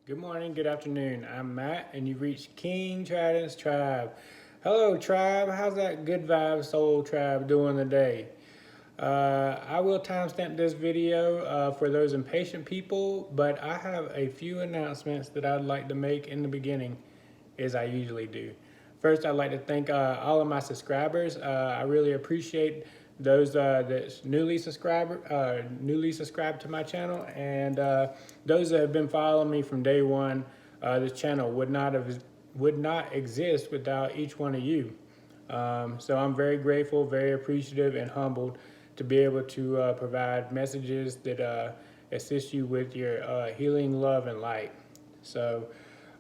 Good morning, good afternoon. I'm Matt, and you've reached King Trident's Tribe. Hello, Tribe. How's that good vibe soul tribe doing today? I will timestamp this video for those impatient people, but I have a few announcements that I'd like to make in the beginning, as I usually do. First, I'd like to thank all of my subscribers. I really appreciate those that's newly subscribed to my channel, and those that have been following me from day one. This channel would not exist without each one of you. So I'm very grateful, very appreciative, and humbled to be able to provide messages that assist you with your healing, love, and light. So,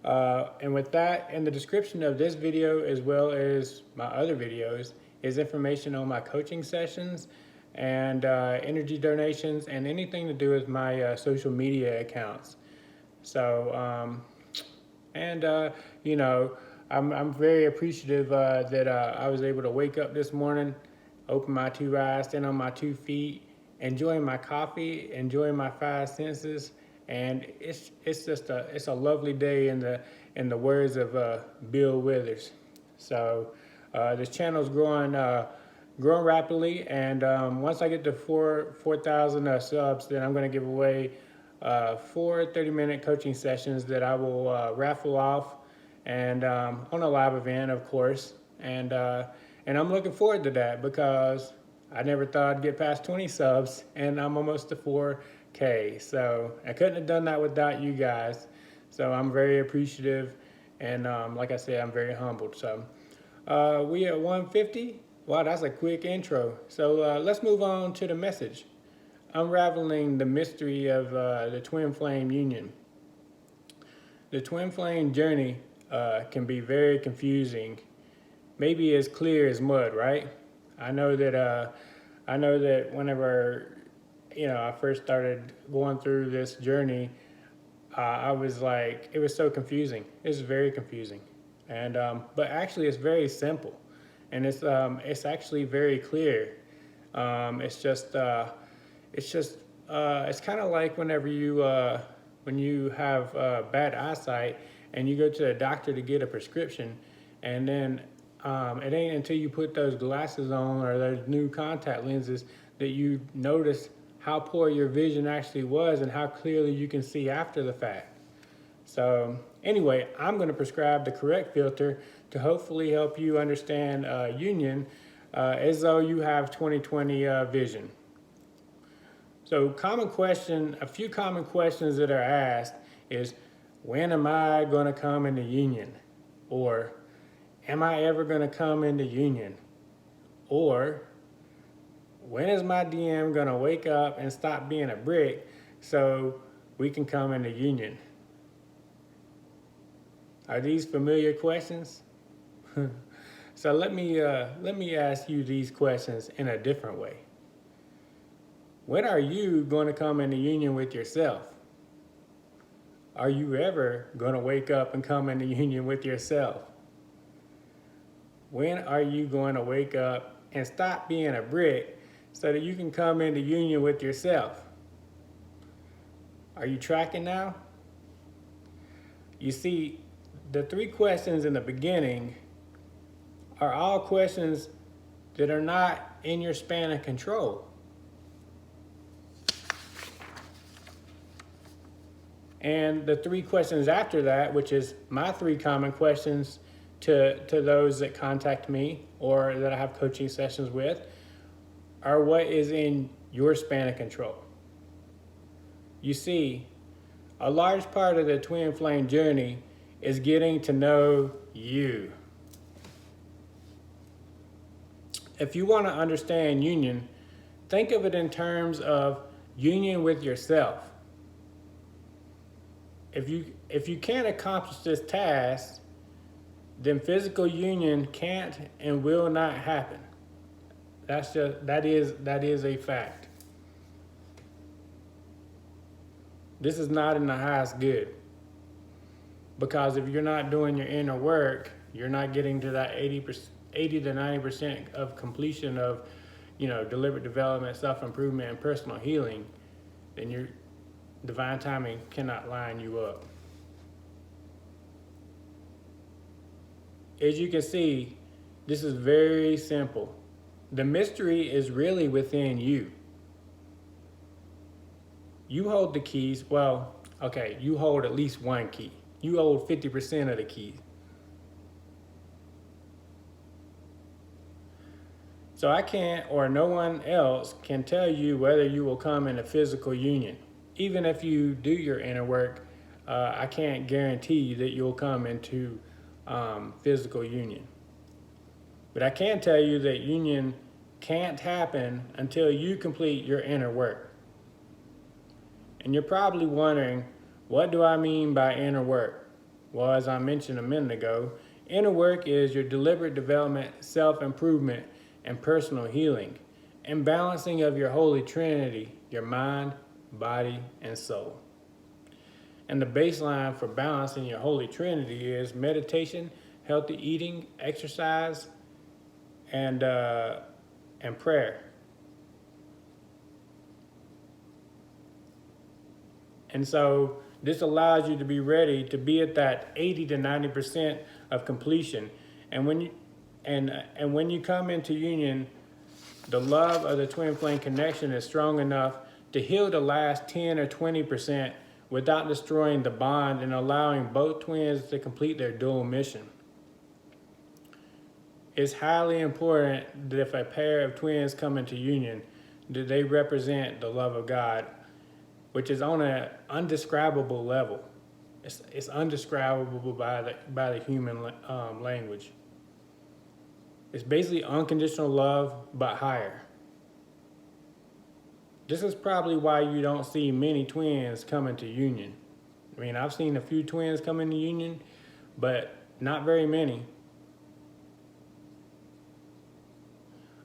and with that, in the description of this video, as well as my other videos, is information on my coaching sessions and energy donations and anything to do with my social media accounts. So, you know, I'm very appreciative that I was able to wake up this morning, open my two eyes, stand on my 2 feet, enjoying my coffee, enjoying my five senses, and it's a lovely day in the words of Bill Withers. So this channel's growing rapidly, and once I get to 4,000 subs, then I'm going to give away 4 30-minute coaching sessions that I will raffle off, and on a live event, of course. And I'm looking forward to that because I never thought I'd get past 20 subs, and I'm almost to 4K. So I couldn't have done that without you guys. So I'm very appreciative, and like I said, I'm very humbled. So we at 150. Wow, that's a quick intro. So let's move on to the message. Unraveling the mystery of the twin flame union. The twin flame journey can be very confusing, maybe as clear as mud, right? I know that whenever I first started going through this journey, I was like, it was so confusing. It was very confusing, and but actually, it's very simple, and it's actually very clear. It's just it's kind of like whenever when you have bad eyesight and you go to the doctor to get a prescription, and then it ain't until you put those glasses on or those new contact lenses that you notice how poor your vision actually was and how clearly you can see after the fact. So anyway, I'm going to prescribe the correct filter to hopefully help you understand union as though you have 20/20 vision. So a few common questions that are asked is, when am I going to come into union? Or, am I ever going to come into union? Or, when is my DM going to wake up and stop being a brick so we can come into union? Are these familiar questions? So let me ask you these questions in a different way. When are you going to come into union with yourself? Are you ever going to wake up and come into union with yourself? When are you going to wake up and stop being a brick so that you can come into union with yourself? Are you tracking now? You see, the 3 questions in the beginning are all questions that are not in your span of control. And the 3 questions after that, which is my 3 common questions to those that contact me or that I have coaching sessions with, are what is in your span of control. You see, a large part of the twin flame journey is getting to know you. If you want to understand union, think of it in terms of union with yourself. If you can't accomplish this task, then physical union can't and will not happen. That is a fact. This is not in the highest good, because if you're not doing your inner work, you're not getting to that 80 to 90% of completion of deliberate development, self-improvement, and personal healing, then your divine timing cannot line you up. as you can see, this is very simple. The mystery is really within you. You hold the keys. Well, okay, you hold at least one key. You hold 50% of the keys. So I can't, or no one else can tell you whether you will come into physical union. Even if you do your inner work, I can't guarantee that you'll come into physical union. But I can tell you that union can't happen until you complete your inner work. And you're probably wondering, what do I mean by inner work? Well, as I mentioned a minute ago, inner work is your deliberate development, self-improvement, and personal healing, and balancing of your Holy Trinity, your mind, body, and soul. And the baseline for balancing your Holy Trinity is meditation, healthy eating, exercise, and prayer. And so this allows you to be ready to be at that 80 to 90% of completion. And when you come into union, the love of the twin flame connection is strong enough to heal the last 10 or 20% without destroying the bond and allowing both twins to complete their dual mission. It's highly important that if a pair of twins come into union, that they represent the love of God, which is on an undescribable level. It's undescribable by the human language. It's basically unconditional love, but higher. This is probably why you don't see many twins come into union. I mean, I've seen a few twins come into union, but not very many.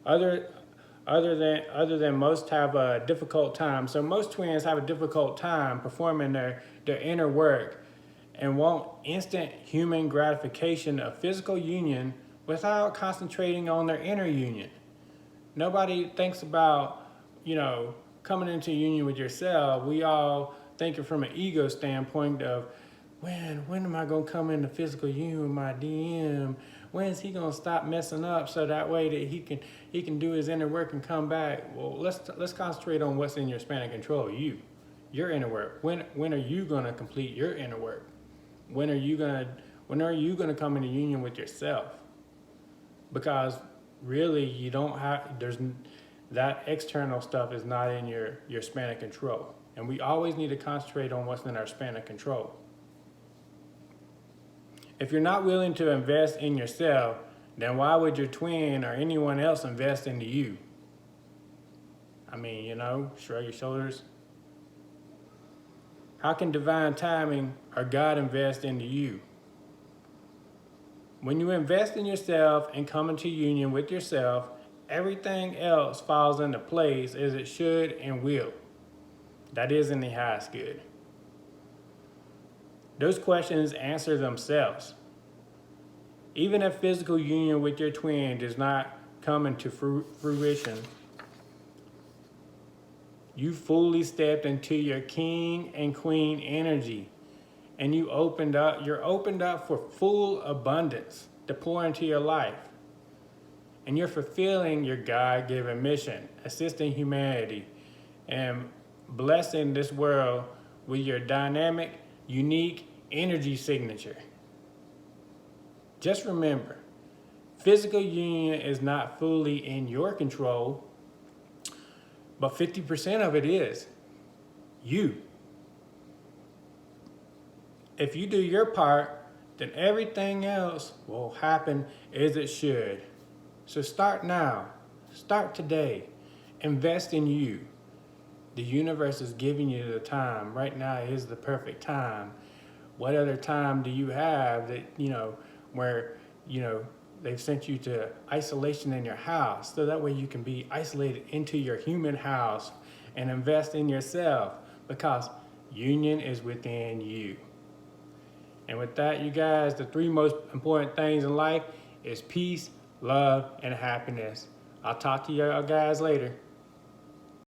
Other than most have a difficult time. So most twins have a difficult time performing their inner work and want instant human gratification of physical union without concentrating on their inner union. Nobody thinks about, coming into union with yourself. We all think it from an ego standpoint of, when am I gonna come into physical union with my DM? When is he gonna stop messing up so that way that he can do his inner work and come back? Well, let's concentrate on what's in your span of control. Your inner work. When are you gonna complete your inner work? When are you gonna come into union with yourself? Because really, you don't have. That external stuff is not in your span of control, and we always need to concentrate on what's in our span of control. If you're not willing to invest in yourself, then why would your twin or anyone else invest into you? I mean, shrug your shoulders. How can divine timing or God invest into you? When you invest in yourself and come into union with yourself, everything else falls into place as it should and will. That is in the highest good. Those questions answer themselves. Even if physical union with your twin does not come into fruition, you fully stepped into your king and queen energy, and you're opened up for full abundance to pour into your life. And you're fulfilling your God-given mission, assisting humanity, and blessing this world with your dynamic, unique energy signature. Just remember, physical union is not fully in your control, but 50% of it is you. If you do your part, then everything else will happen as it should. So start now. Start today. Invest in you. The universe is giving you the time. Right now is the perfect time. What other time do you have that, where, they've sent you to isolation in your house so that way you can be isolated into your human house and invest in yourself, because union is within you. And with that, you guys, the 3 most important things in life is peace, love, and happiness. I'll talk to you guys later.